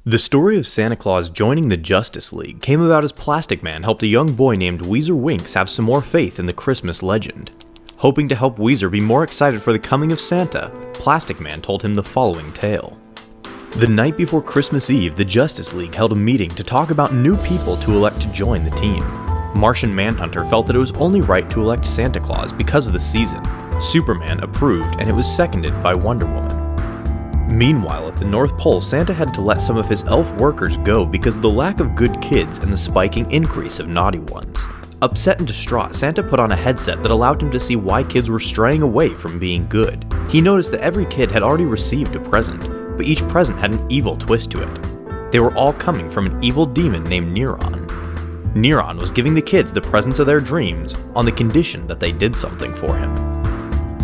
The story of Santa Claus joining the Justice League came about as Plastic Man helped a young boy named Weezer Winks have some more faith in the Christmas legend. Hoping to help Weezer be more excited for the coming of Santa, Plastic Man told him the following tale. The night before Christmas Eve, the Justice League held a meeting to talk about new people to elect to join the team. Martian Manhunter felt that it was only right to elect Santa Claus because of the season. Superman approved, and it was seconded by Wonder Woman. Meanwhile, at the North Pole, Santa had to let some of his elf workers go because of the lack of good kids and the spiking increase of naughty ones. Upset and distraught, Santa put on a headset that allowed him to see why kids were straying away from being good. He noticed that every kid had already received a present, but each present had an evil twist to it. They were all coming from an evil demon named Neron. Neron was giving the kids the presents of their dreams on the condition that they did something for him.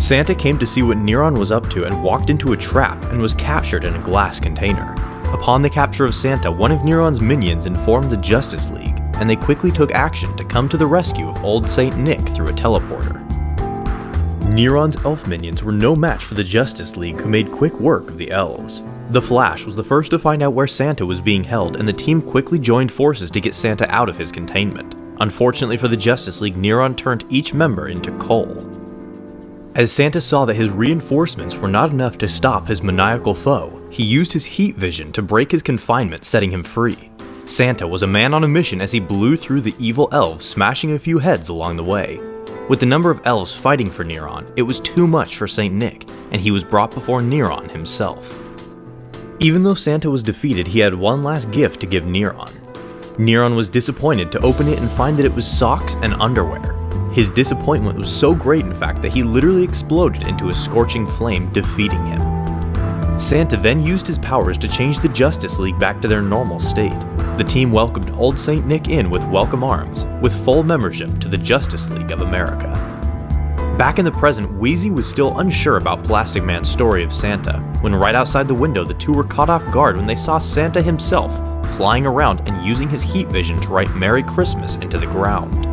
Santa came to see what Neron was up to and walked into a trap and was captured in a glass container. Upon the capture of Santa, one of Neron's minions informed the Justice League, and they quickly took action to come to the rescue of old Saint Nick through a teleporter. Neron's elf minions were no match for the Justice League, who made quick work of the elves. The Flash was the first to find out where Santa was being held, and the team quickly joined forces to get Santa out of his containment. Unfortunately for the Justice League, Neron turned each member into coal. As Santa saw that his reinforcements were not enough to stop his maniacal foe, he used his heat vision to break his confinement, setting him free. Santa was a man on a mission as he blew through the evil elves, smashing a few heads along the way. With the number of elves fighting for Neron, it was too much for Saint Nick, and he was brought before Neron himself. Even though Santa was defeated, he had one last gift to give Neron. Neron was disappointed to open it and find that it was socks and underwear. His disappointment was so great, in fact, that he literally exploded into a scorching flame, defeating him. Santa then used his powers to change the Justice League back to their normal state. The team welcomed old Saint Nick in with welcome arms, with full membership to the Justice League of America. Back in the present, Wheezy was still unsure about Plastic Man's story of Santa, when right outside the window the two were caught off guard when they saw Santa himself flying around and using his heat vision to write Merry Christmas into the ground.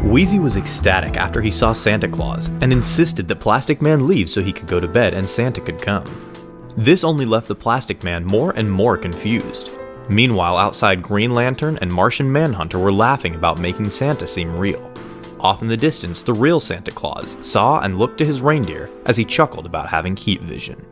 Wheezy was ecstatic after he saw Santa Claus, and insisted that Plastic Man leave so he could go to bed and Santa could come. This only left the Plastic Man more and more confused. Meanwhile, outside, Green Lantern and Martian Manhunter were laughing about making Santa seem real. Off in the distance, the real Santa Claus saw and looked to his reindeer as he chuckled about having heat vision.